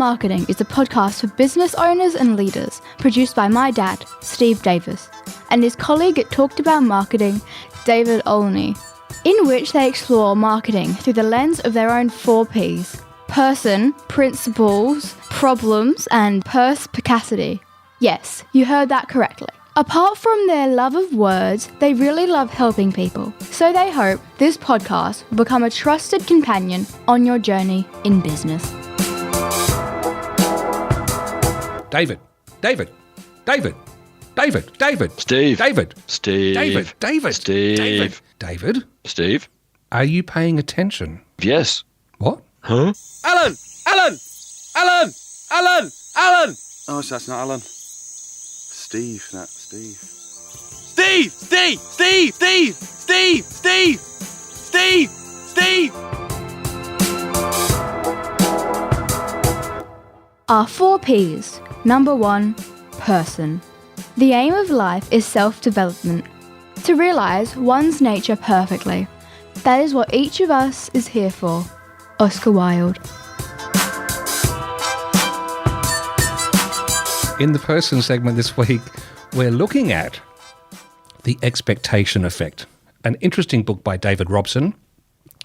Marketing is a podcast for business owners and leaders, produced by my dad, Steve Davis, and his colleague at Talked About Marketing, David Olney, in which they explore marketing through the lens of their own 4 Ps: person, principles, problems, and perspicacity. Yes, you heard that correctly. Apart from their love of words, they really love helping people. So they hope this podcast will become a trusted companion on your journey in business. David. Steve. Steve. Are you paying attention? Yes. What? Huh? Alan! Oh, that's not Alan. Steve. Our 4 Ps. Number 1, person. The aim of life is self-development, to realise one's nature perfectly. That is what each of us is here for. Oscar Wilde. In the person segment this week, we're looking at The Expectation Effect, an interesting book by David Robson,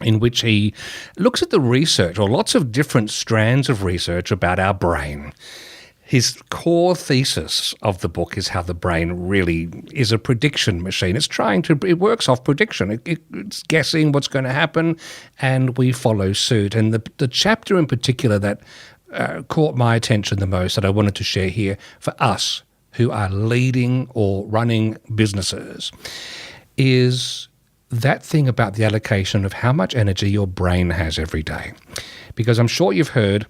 in which he looks at the research, or lots of different strands of research about our brain. His core thesis of the book is how the brain really is a prediction machine. It works off prediction. It's guessing what's going to happen, and we follow suit. And the chapter in particular that caught my attention the most, that I wanted to share here for us who are leading or running businesses, is that thing about the allocation of how much energy your brain has every day. Because I'm sure you've heard,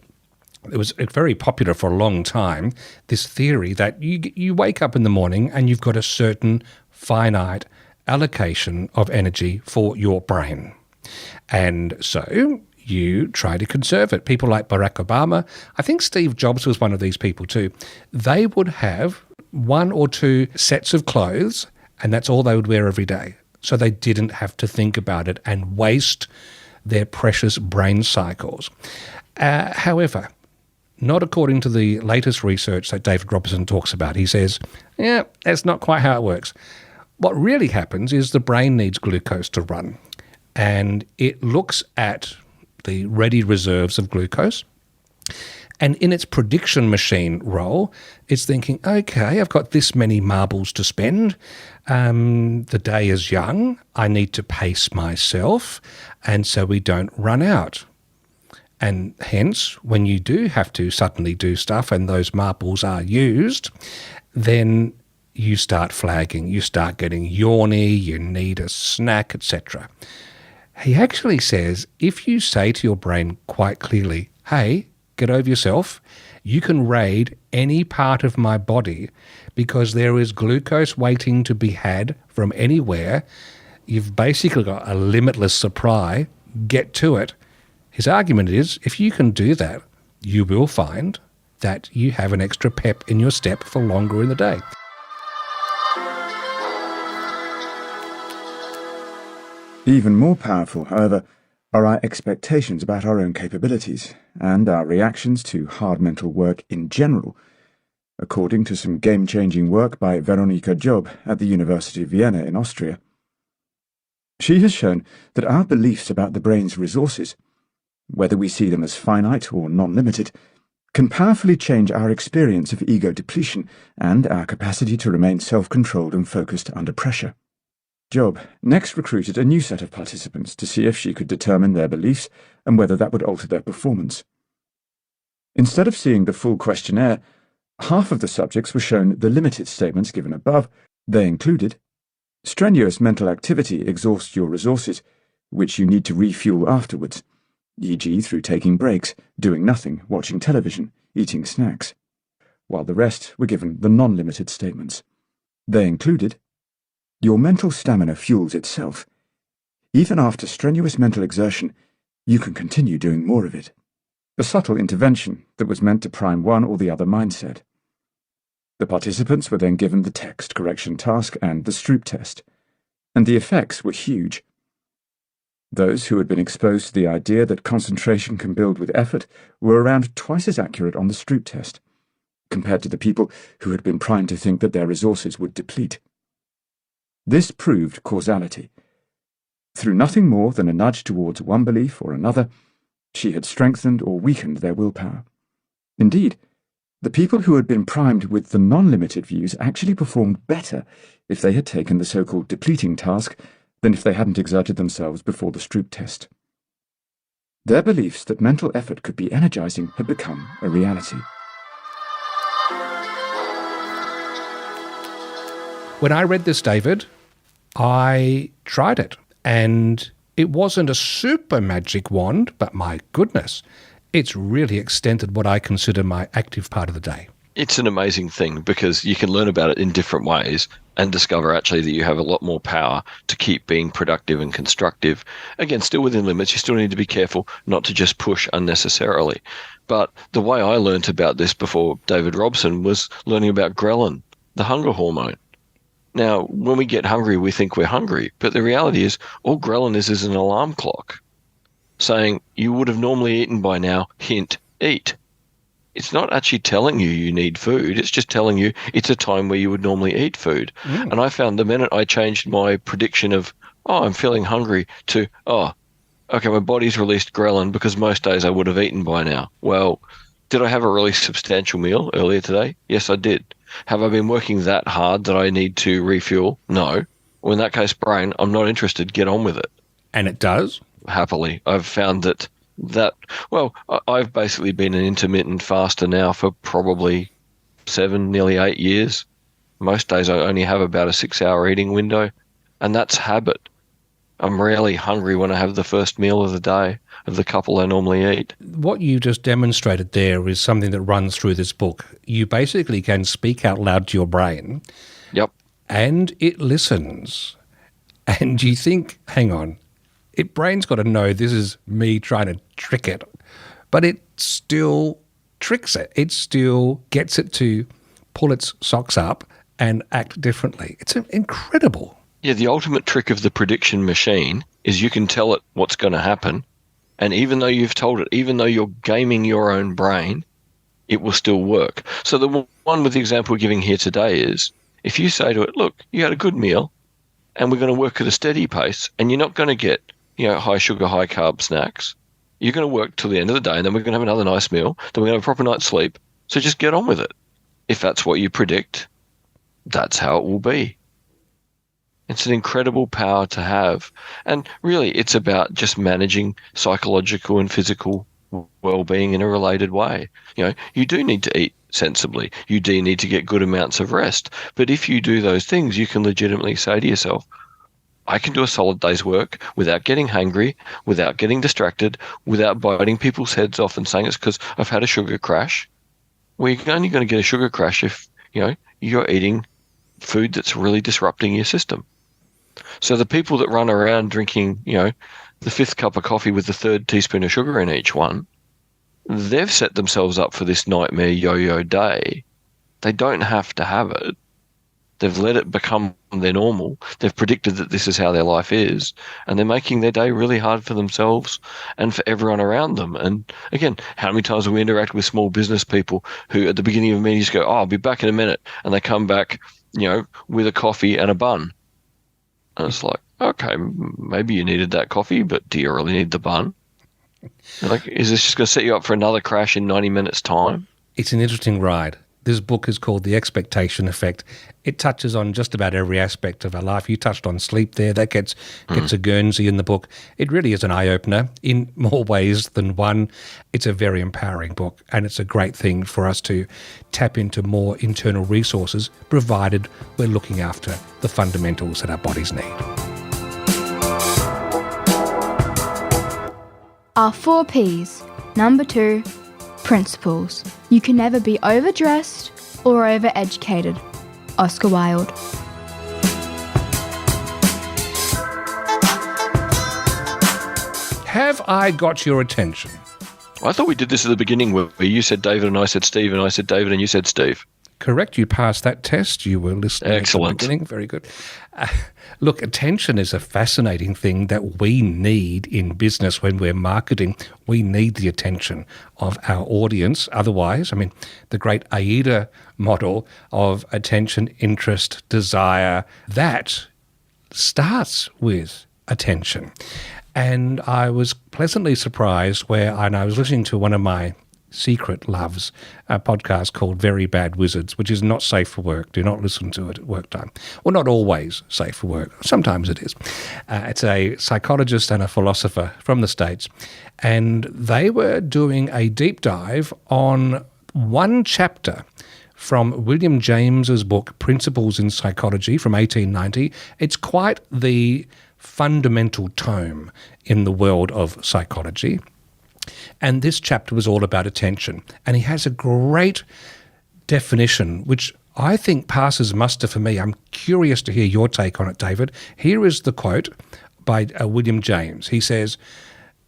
it was very popular for a long time, this theory that you wake up in the morning and you've got a certain finite allocation of energy for your brain. And so you try to conserve it. People like Barack Obama, I think Steve Jobs was one of these people too. They would have 1 or 2 sets of clothes, and that's all they would wear every day. So they didn't have to think about it and waste their precious brain cycles. However, not according to the latest research that David Robson talks about. He says, yeah, that's not quite how it works. What really happens is the brain needs glucose to run, and it looks at the ready reserves of glucose. And in its prediction machine role, it's thinking, okay, I've got this many marbles to spend. The day is young. I need to pace myself, and so we don't run out. And hence, when you do have to suddenly do stuff and those marbles are used, then you start flagging. You start getting yawny, you need a snack, etc. He actually says, if you say to your brain quite clearly, hey, get over yourself, you can raid any part of my body because there is glucose waiting to be had from anywhere. You've basically got a limitless supply. Get to it. His argument is, if you can do that, you will find that you have an extra pep in your step for longer in the day. Even more powerful, however, are our expectations about our own capabilities and our reactions to hard mental work in general, according to some game-changing work by Veronika Job at the University of Vienna in Austria. She has shown that our beliefs about the brain's resources, whether we see them as finite or non-limited, can powerfully change our experience of ego depletion and our capacity to remain self-controlled and focused under pressure. Job next recruited a new set of participants to see if she could determine their beliefs and whether that would alter their performance. Instead of seeing the full questionnaire, half of the subjects were shown the limited statements given above. They included: strenuous mental activity exhausts your resources, which you need to refuel afterwards, e.g. through taking breaks, doing nothing, watching television, eating snacks, while the rest were given the non-limited statements. They included: your mental stamina fuels itself. Even after strenuous mental exertion, you can continue doing more of it. A subtle intervention that was meant to prime one or the other mindset. The participants were then given the text correction task and the Stroop test, and the effects were huge. Those who had been exposed to the idea that concentration can build with effort were around twice as accurate on the Stroop test, compared to the people who had been primed to think that their resources would deplete. This proved causality. Through nothing more than a nudge towards one belief or another, she had strengthened or weakened their willpower. Indeed, the people who had been primed with the non-limited views actually performed better if they had taken the so-called depleting task than if they hadn't exerted themselves before the Stroop test. Their beliefs that mental effort could be energizing had become a reality. When I read this, David, I tried it, and it wasn't a super magic wand, but my goodness, it's really extended what I consider my active part of the day. It's an amazing thing because you can learn about it in different ways and discover actually that you have a lot more power to keep being productive and constructive. Again, still within limits. You still need to be careful not to just push unnecessarily. But the way I learnt about this before David Robson was learning about ghrelin, the hunger hormone. Now, when we get hungry, we think we're hungry. But the reality is all ghrelin is an alarm clock saying you would have normally eaten by now, hint, eat. It's not actually telling you you need food. It's just telling you it's a time where you would normally eat food. Mm. And I found the minute I changed my prediction of, I'm feeling hungry to, okay, my body's released ghrelin because most days I would have eaten by now. Well, did I have a really substantial meal earlier today? Yes, I did. Have I been working that hard that I need to refuel? No. Well, in that case, brain, I'm not interested. Get on with it. And it does? Happily. I've found that I've basically been an intermittent faster now for probably 7, nearly 8 years. Most days I only have about a 6-hour eating window, and that's habit. I'm rarely hungry when I have the first meal of the day of the couple I normally eat. What you just demonstrated there is something that runs through this book. You basically can speak out loud to your brain. Yep. And it listens. And you think, hang on, brain's got to know this is me trying to trick it, but it still tricks it. It still gets it to pull its socks up and act differently. It's incredible. Yeah, the ultimate trick of the prediction machine is you can tell it what's going to happen, and even though you've told it, even though you're gaming your own brain, it will still work. So the one with the example we're giving here today is, if you say to it, look, you had a good meal, and we're going to work at a steady pace, and you're not going to get high sugar, high carb snacks. You're going to work till the end of the day, and then we're going to have another nice meal. Then we're going to have a proper night's sleep. So just get on with it. If that's what you predict, that's how it will be. It's an incredible power to have. And really, it's about just managing psychological and physical well-being in a related way. You do need to eat sensibly. You do need to get good amounts of rest. But if you do those things, you can legitimately say to yourself, I can do a solid day's work without getting hangry, without getting distracted, without biting people's heads off and saying it's because I've had a sugar crash. Well, you're only going to get a sugar crash if, you're eating food that's really disrupting your system. So the people that run around drinking, the 5th cup of coffee with the 3rd teaspoon of sugar in each one, they've set themselves up for this nightmare yo-yo day. They don't have to have it. They've let it become their normal. They've predicted that this is how their life is, and they're making their day really hard for themselves and for everyone around them. And again, how many times do we interact with small business people who at the beginning of a meeting just go, I'll be back in a minute, and they come back, with a coffee and a bun. And it's like, okay, maybe you needed that coffee, but do you really need the bun? Like, is this just going to set you up for another crash in 90 minutes' time? It's an interesting ride. This book is called The Expectation Effect. It touches on just about every aspect of our life. You touched on sleep there. That gets a Guernsey in the book. It really is an eye-opener in more ways than one. It's a very empowering book, and it's a great thing for us to tap into more internal resources, provided we're looking after the fundamentals that our bodies need. Our 4 Ps. Number 2, principles. You can never be overdressed or overeducated. Oscar Wilde. Have I got your attention? I thought we did this at the beginning where you said David and I said Steve and I said David and you said Steve. correct. You passed that test. You were listening Excellent. at the beginning. Very good. Look, attention is a fascinating thing that we need in business when we're marketing. We need the attention of our audience. Otherwise, I mean, the great AIDA model of attention, interest, desire, that starts with attention. And I was pleasantly surprised and I was listening to one of my secret loves, a podcast called Very Bad Wizards, which is not safe for work. Do not listen to it at work time. Well, not always safe for work. Sometimes it is. It's a psychologist and a philosopher from the States, and they were doing a deep dive on one chapter from William James's book, Principles in Psychology from 1890. It's quite the fundamental tome in the world of psychology. And this chapter was all about attention. And he has a great definition, which I think passes muster for me. I'm curious to hear your take on it, David. Here is the quote by William James. He says,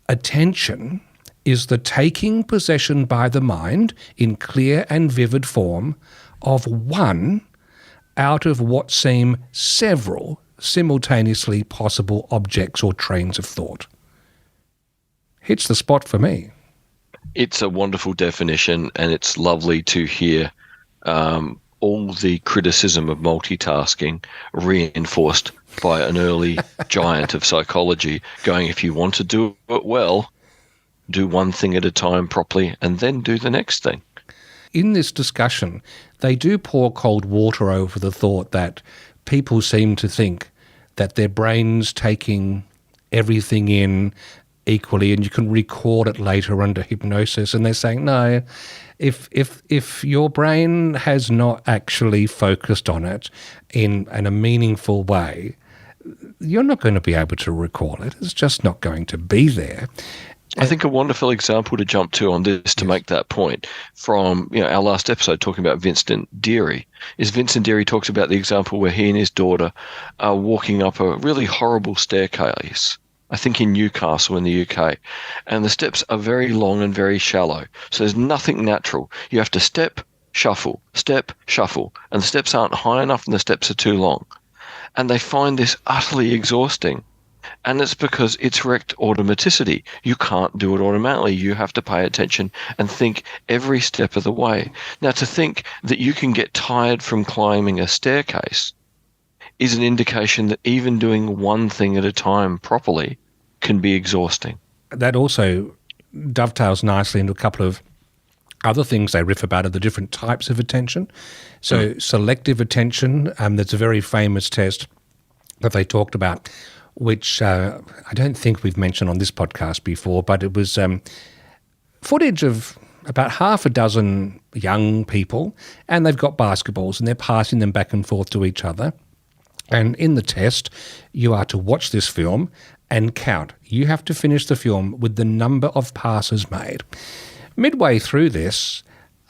"Attention is the taking possession by the mind in clear and vivid form of one out of what seem several simultaneously possible objects or trains of thought." Hits the spot for me. It's a wonderful definition, and it's lovely to hear all the criticism of multitasking reinforced by an early giant of psychology going, if you want to do it well, do one thing at a time properly and then do the next thing. In this discussion, they do pour cold water over the thought that people seem to think that their brain's taking everything in equally and you can record it later under hypnosis. And they're saying, no, if your brain has not actually focused on it in a meaningful way, you're not going to be able to recall it. It's just not going to be there. I think a wonderful example to jump to on this to make that point from our last episode talking about Vincent Deary is Vincent Deary talks about the example where he and his daughter are walking up a really horrible staircase, I think in Newcastle in the UK, and the steps are very long and very shallow. So there's nothing natural. You have to step, shuffle, and the steps aren't high enough and the steps are too long. And they find this utterly exhausting. And it's because it's wrecked automaticity. You can't do it automatically. You have to pay attention and think every step of the way. Now, to think that you can get tired from climbing a staircase is an indication that even doing one thing at a time properly can be exhausting. That also dovetails nicely into a couple of other things they riff about are the different types of attention. So selective attention, there's a very famous test that they talked about, which I don't think we've mentioned on this podcast before, but it was footage of about half a dozen young people, and they've got basketballs and they're passing them back and forth to each other. And in the test, you are to watch this film and count. You have to finish the film with the number of passes made. Midway through this,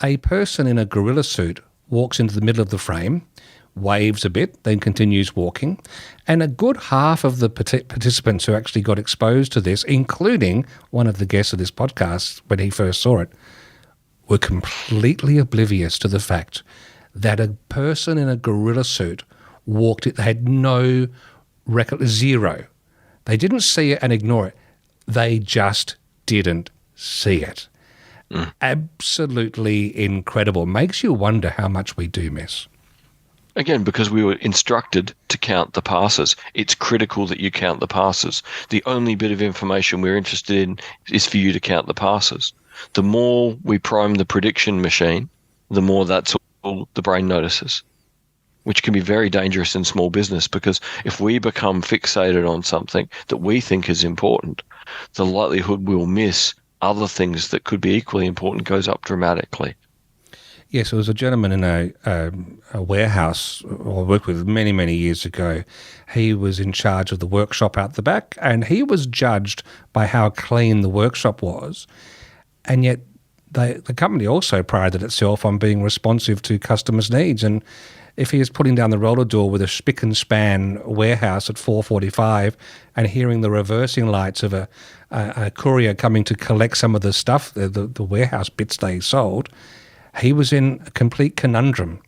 a person in a gorilla suit walks into the middle of the frame, waves a bit, then continues walking, and a good half of the participants who actually got exposed to this, including one of the guests of this podcast when he first saw it, were completely oblivious to the fact that a person in a gorilla suit walked it. They had no record, zero. They didn't see it and ignore it. They just didn't see it. Absolutely incredible. Makes you wonder how much we do miss. Again, because we were instructed to count the passes. It's critical that you count the passes. The only bit of information we're interested in is for you to count the passes. The more we prime the prediction machine, the more that's all the brain notices, which can be very dangerous in small business, because if we become fixated on something that we think is important, the likelihood we'll miss other things that could be equally important goes up dramatically. Yes, there was a gentleman in a warehouse I worked with many, many years ago. He was in charge of the workshop out the back, and he was judged by how clean the workshop was. And yet the company also prided itself on being responsive to customers' needs. And if he is putting down the roller door with a spick and span warehouse at 4:45 and hearing the reversing lights of a courier coming to collect some of the stuff, the warehouse bits they sold, he was in a complete conundrum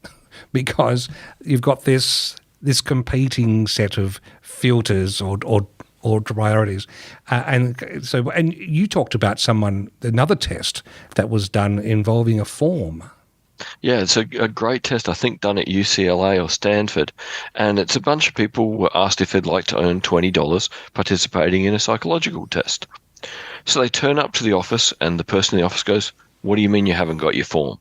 because you've got this competing set of filters or priorities. And you talked about another test that was done involving a form. Yeah, it's a great test, I think, done at UCLA or Stanford. And it's a bunch of people were asked if they'd like to earn $20 participating in a psychological test. So they turn up to the office and the person in the office goes, "What do you mean you haven't got your form?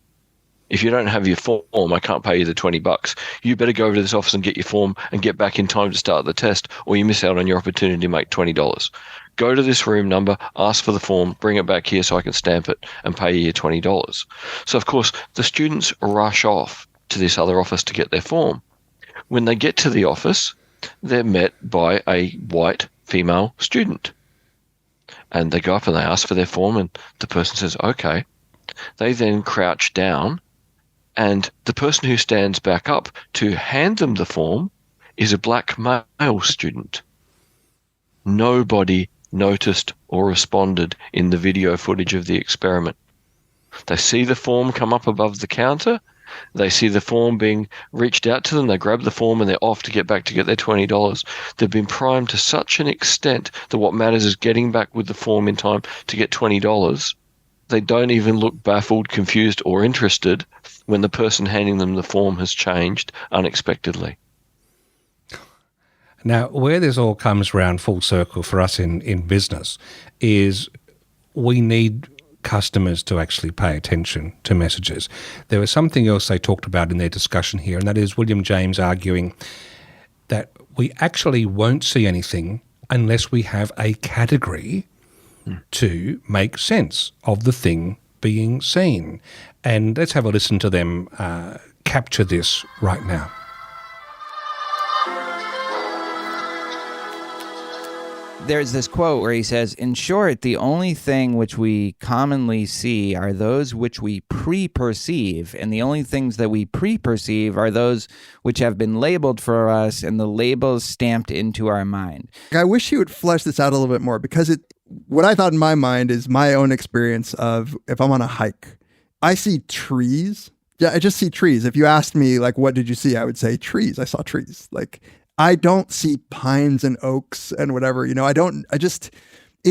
If you don't have your form, I can't pay you the $20. You better go over to this office and get your form and get back in time to start the test, or you miss out on your opportunity to make $20. Go to this room number, ask for the form, bring it back here so I can stamp it and pay you your $20. So, of course, the students rush off to this other office to get their form. When they get to the office, they're met by a white female student. And they go up and they ask for their form, and the person says, okay. They then crouch down, and the person who stands back up to hand them the form is a black male student. Nobody noticed or responded in the video footage of the experiment. They see the form come up above the counter. They see the form being reached out to them. They grab the form and they're off to get back to get their $20. They've been primed to such an extent that what matters is getting back with the form in time to get $20. They don't even look baffled, confused, or interested when the person handing them the form has changed unexpectedly. Now, where this all comes round full circle for us in business is we need customers to actually pay attention to messages. There was something else they talked about in their discussion here, and that is William James arguing that we actually won't see anything unless we have a category to make sense of the thing being seen. And let's have a listen to them capture this right now. There's this quote where he says, "In short, the only thing which we commonly see are those which we pre-perceive, and the only things that we pre-perceive are those which have been labeled for us and the labels stamped into our mind." I wish he would flesh this out a little bit more, because what I thought in my mind is my own experience of if I'm on a hike, I see trees. Yeah, I just see trees. If you asked me, like, what did you see? I would say trees. I saw trees. Like, I don't see pines and oaks and whatever, it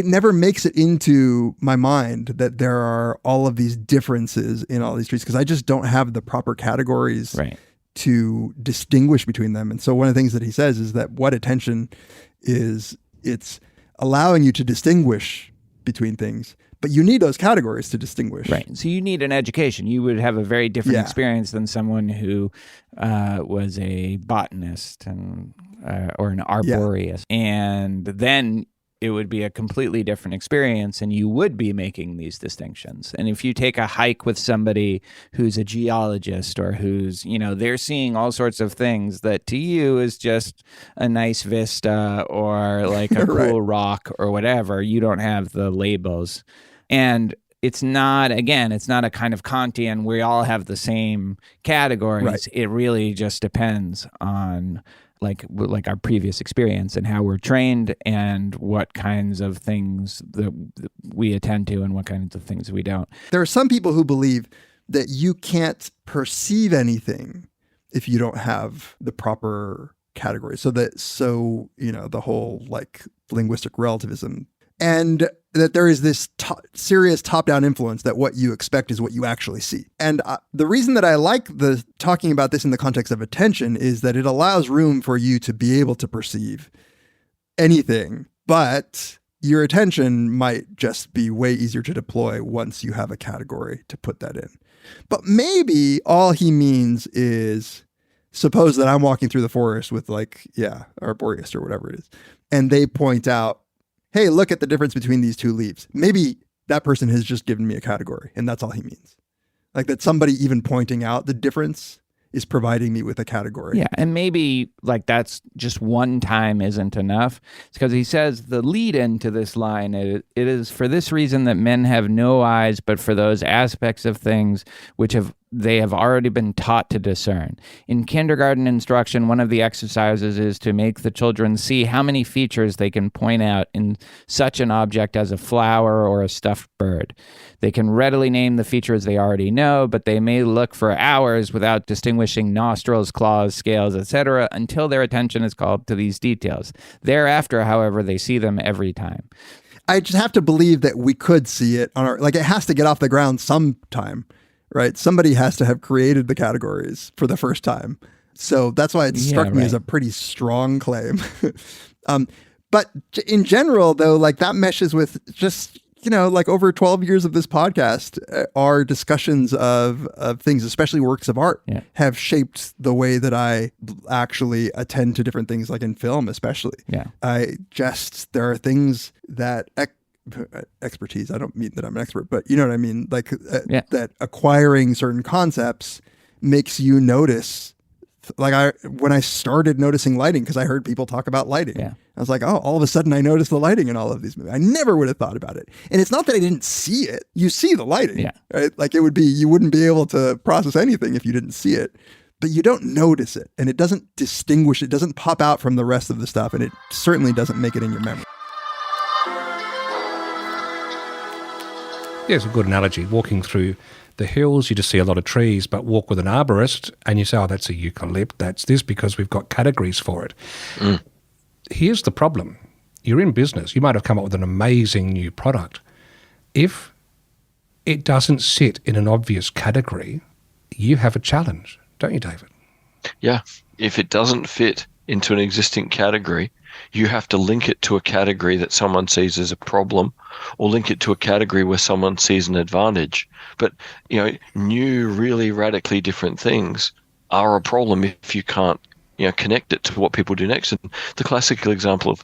never makes it into my mind that there are all of these differences in all these trees, because I just don't have the proper categories to distinguish between them. And so one of the things that he says is that what attention is, it's allowing you to distinguish between things, but you need those categories to distinguish. Right. So you need an education. You would have a very different experience than someone who was a botanist and or an arborist. And then it would be a completely different experience, and you would be making these distinctions. And if you take a hike with somebody who's a geologist or who's, they're seeing all sorts of things that to you is just a nice vista or like a cool rock or whatever, you don't have the labels. And it's not a kind of Kantian, we all have the same categories. Right. It really just depends on like our previous experience and how we're trained and what kinds of things that we attend to and what kinds of things we don't. There are some people who believe that you can't perceive anything if you don't have the proper categories. So the whole like linguistic relativism, and that there is this serious top-down influence that what you expect is what you actually see. And the reason that I like talking about this in the context of attention is that it allows room for you to be able to perceive anything, but your attention might just be way easier to deploy once you have a category to put that in. But maybe all he means is, suppose that I'm walking through the forest with arborist or whatever it is, and they point out, hey, look at the difference between these two leaves. Maybe that person has just given me a category, and that's all he means. Like that somebody even pointing out the difference is providing me with a category. Yeah, and maybe like that's just one time isn't enough. It's because he says the lead into this line, it is for this reason that men have no eyes but for those aspects of things which have they have already been taught to discern. In kindergarten instruction, one of the exercises is to make the children see how many features they can point out in such an object as a flower or a stuffed bird. They can readily name the features they already know, but they may look for hours without distinguishing nostrils, claws, scales, etc., until their attention is called to these details. Thereafter, however, they see them every time. I just have to believe that we could see it on our, like, it has to get off the ground sometime, right? Somebody has to have created the categories for the first time. So that's why it struck me as a pretty strong claim. But in general, though, like, that meshes with just, you know, like, over 12 years of this podcast, our discussions of things, especially works of art, have shaped the way that I actually attend to different things, like in film, especially. There are things that expertise, I don't mean that I'm an expert, but you know what I mean? Like that acquiring certain concepts makes you notice. Like when I started noticing lighting, because I heard people talk about lighting, I was like, oh, all of a sudden I noticed the lighting in all of these movies. I never would have thought about it. And it's not that I didn't see it. You see the lighting, right? Like you wouldn't be able to process anything if you didn't see it, but you don't notice it. And it doesn't distinguish, it doesn't pop out from the rest of the stuff. And it certainly doesn't make it in your memory. Yeah, it's a good analogy. Walking through the hills, you just see a lot of trees, but walk with an arborist and you say, oh, that's a eucalypt, that's this, because we've got categories for it. Here's the problem. You're in business. You might have come up with an amazing new product. If it doesn't sit in an obvious category, you have a challenge, don't you, David? Yeah. If it doesn't fit into an existing category, you have to link it to a category that someone sees as a problem, or link it to a category where someone sees an advantage. But, you know, new, really radically different things are a problem if you can't, you know, connect it to what people do next. And the classical example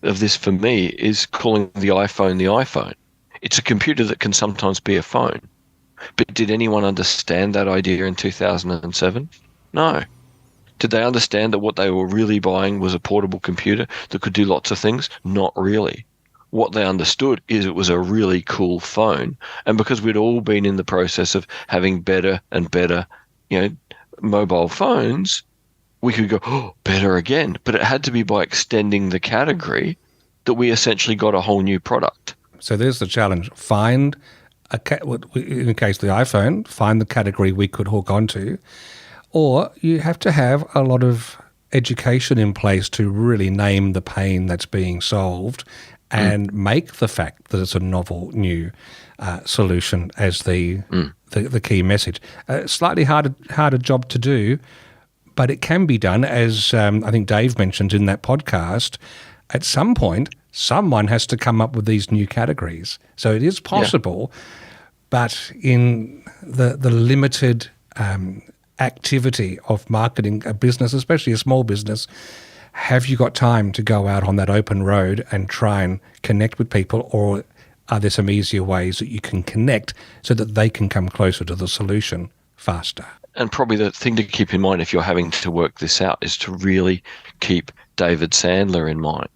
of this for me is calling the iPhone the iPhone. It's a computer that can sometimes be a phone. But did anyone understand that idea in 2007? No. Did they understand that what they were really buying was a portable computer that could do lots of things? Not really. What they understood is it was a really cool phone. And because we'd all been in the process of having better and better, you know, mobile phones, we could go, oh, better again. But it had to be by extending the category that we essentially got a whole new product. So there's the challenge. Find, in the case of the iPhone, find the category we could hook onto. Or you have to have a lot of education in place to really name the pain that's being solved and make the fact that it's a novel new solution as the key message. Slightly harder job to do, but it can be done, as I think Dave mentioned in that podcast. At some point, someone has to come up with these new categories. So it is possible, but in the limited activity of marketing a business, especially a small business, have you got time to go out on that open road and try and connect with people, or are there some easier ways that you can connect so that they can come closer to the solution faster? And probably the thing to keep in mind if you're having to work this out is to really keep David Sandler in mind.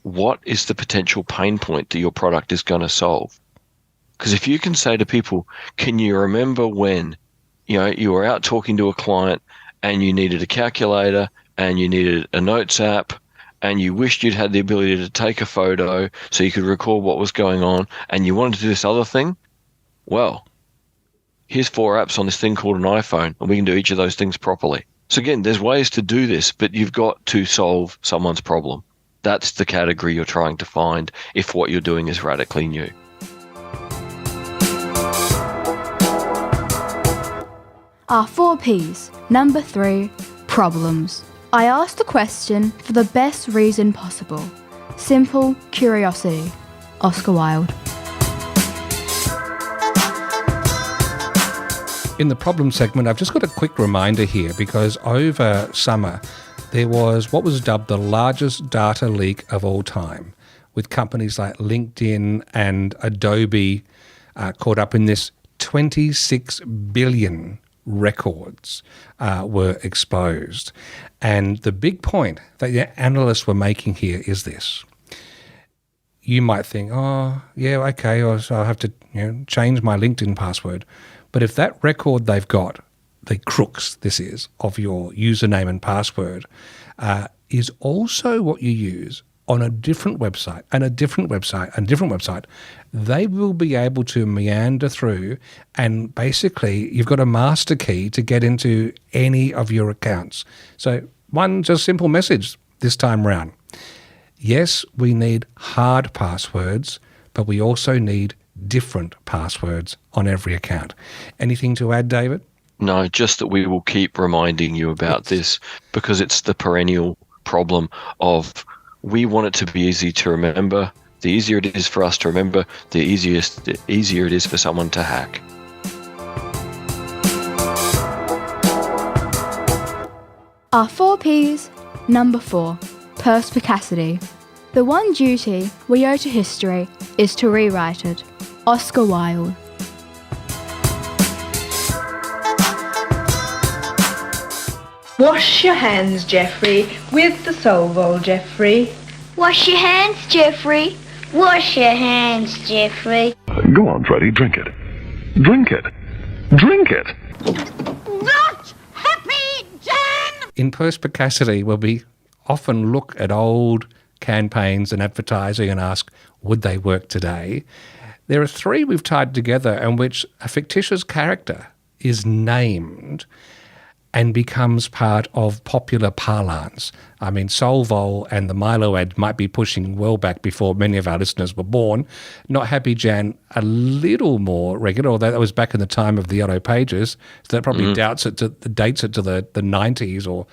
What is the potential pain point that your product is going to solve? Because if you can say to people, can you remember when, you know, you were out talking to a client and you needed a calculator and you needed a notes app and you wished you'd had the ability to take a photo so you could record what was going on, and you wanted to do this other thing? Well, here's 4 apps on this thing called an iPhone, and we can do each of those things properly. So again, there's ways to do this, but you've got to solve someone's problem. That's the category you're trying to find if what you're doing is radically new. Our 4 Ps. Number 3, problems. I asked the question for the best reason possible. Simple curiosity. Oscar Wilde. In the problem segment, I've just got a quick reminder here, because over summer there was what was dubbed the largest data leak of all time, with companies like LinkedIn and Adobe caught up in this. 26 billion records were exposed. And the big point that the analysts were making here is this. You might think, oh, yeah, okay, so I'll have to change my LinkedIn password. But if that record they've got, the crux this is, of your username and password, is also what you use on a different website and a different website and a different website, they will be able to meander through, and basically you've got a master key to get into any of your accounts. So one just simple message this time round. Yes, we need hard passwords, but we also need different passwords on every account. Anything to add, David? No, just that we will keep reminding you about this, because it's the perennial problem of we want it to be easy to remember. The easier it is for us to remember, the easier it is for someone to hack. Our 4 Ps. Number 4. Perspicacity. The one duty we owe to history is to rewrite it. Oscar Wilde. Wash your hands, Geoffrey, with the Solvol, Geoffrey. Wash your hands, Geoffrey. Wash your hands, Geoffrey. Go on, Freddy, drink it. Drink it. Drink it. Not happy, Jan! In perspicacity, where we often look at old campaigns and advertising and ask, would they work today? There are 3 we've tied together in which a fictitious character is named and becomes part of popular parlance. I mean, Solvol and the Milo ad might be pushing well back before many of our listeners were born. Not Happy Jan, a little more regular, although that was back in the time of the Yellow Pages, so that probably dates it to the 90s or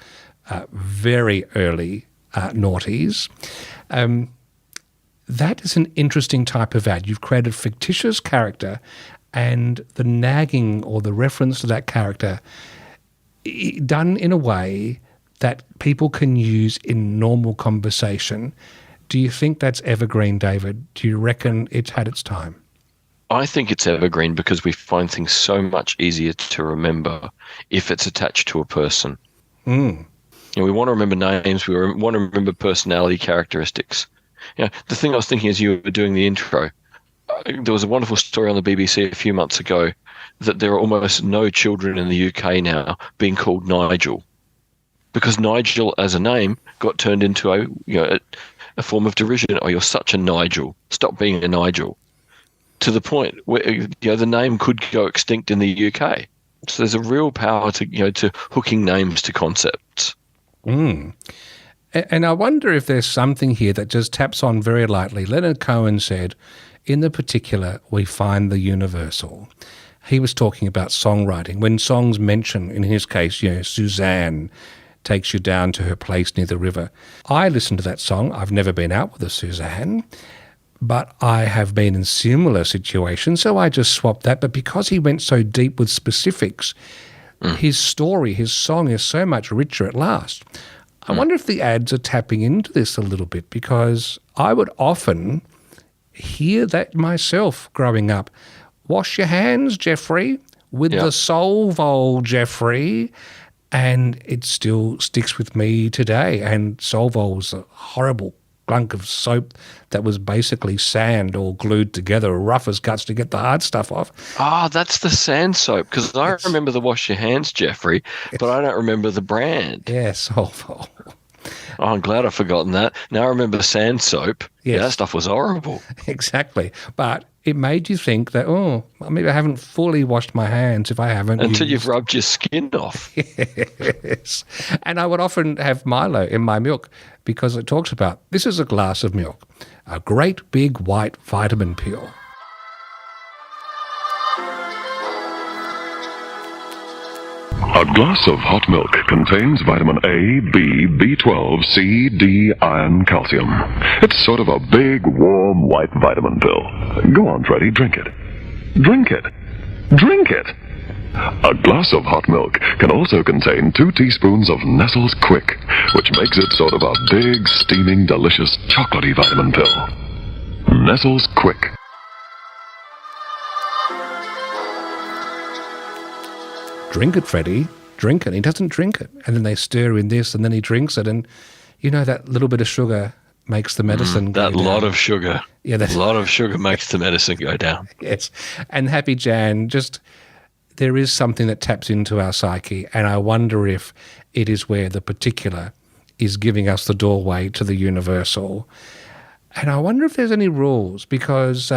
very early noughties. That is an interesting type of ad. You've created a fictitious character, and the nagging or the reference to that character done in a way that people can use in normal conversation. Do you think that's evergreen, David? Do you reckon it's had its time? I think it's evergreen because we find things so much easier to remember if it's attached to a person. You know, we want to remember names. We want to remember personality characteristics. You know, the thing I was thinking as you were doing the intro, there was a wonderful story on the BBC a few months ago that there are almost no children in the UK now being called Nigel, because Nigel as a name got turned into a form of derision. Oh, you're such a Nigel. Stop being a Nigel. To the point where the name could go extinct in the UK. So there's a real power to hooking names to concepts. And I wonder if there's something here that just taps on very lightly. Leonard Cohen said, in the particular, we find the universal. He was talking about songwriting. When songs mention, in his case, Suzanne takes you down to her place near the river. I listen to that song. I've never been out with a Suzanne, but I have been in similar situations, so I just swapped that. But because he went so deep with specifics, his story, his song is so much richer at last. I wonder if the ads are tapping into this a little bit, because I would often hear that myself growing up. Wash your hands, Geoffrey, with the Solvol, Geoffrey. And it still sticks with me today. And Solvol was a horrible glunk of soap that was basically sand all glued together, rough as guts to get the hard stuff off. That's the sand soap, because I remember the Wash Your Hands, Geoffrey, but I don't remember the brand. Yeah, Solvol. Oh, I'm glad I've forgotten that. Now I remember sand soap. Yes. Yeah, that stuff was horrible. Exactly. But it made you think that, maybe I haven't fully washed my hands if I haven't. Until you've rubbed your skin off. Yes. And I would often have Milo in my milk, because it talks about, this is a glass of milk, a great big white vitamin pill. A glass of hot milk contains vitamin A, B, B12, C, D, iron, calcium. It's sort of a big, warm, white vitamin pill. Go on, Freddy, drink it. Drink it. Drink it. A glass of hot milk can also contain 2 teaspoons of Nestle's Quick, which makes it sort of a big, steaming, delicious, chocolatey vitamin pill. Nestle's Quick. Drink it, Freddie. Drink it. He doesn't drink it. And then they stir in this, and then he drinks it. And, that little bit of sugar makes the medicine go down. That lot of sugar. Yeah, a lot of sugar makes the medicine go down. Yes. And Happy Jan, just there is something that taps into our psyche, and I wonder if it is where the particular is giving us the doorway to the universal. And I wonder if there's any rules, because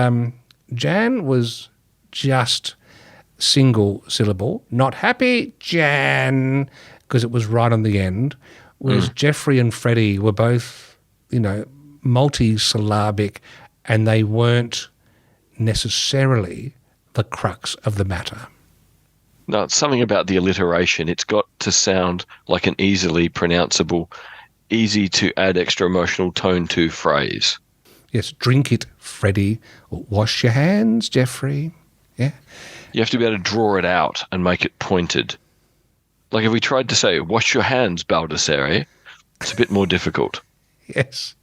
Jan was just single syllable, not happy, Jan, because it was right on the end, whereas Jeffrey and Freddie were both, multisyllabic, and they weren't necessarily the crux of the matter. No, it's something about the alliteration. It's got to sound like an easily pronounceable, easy to add extra emotional tone to phrase. Yes, drink it, Freddie, or wash your hands, Jeffrey. Yeah. You have to be able to draw it out and make it pointed. Like if we tried to say, wash your hands, Baldassare, it's a bit more difficult. Yes.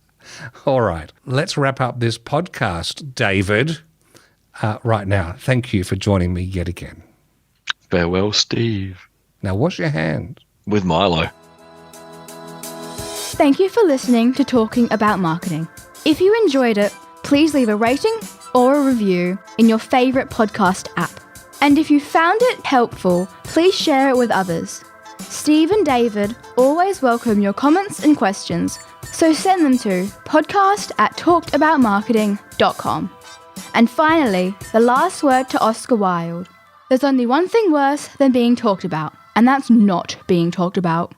All right. Let's wrap up this podcast, David, right now. Thank you for joining me yet again. Farewell, Steve. Now wash your hands. With Milo. Thank you for listening to Talking About Marketing. If you enjoyed it, please leave a rating or a review in your favourite podcast app. And if you found it helpful, please share it with others. Steve and David always welcome your comments and questions, so send them to podcast@talkedaboutmarketing.com. And finally, the last word to Oscar Wilde. There's only one thing worse than being talked about, and that's not being talked about.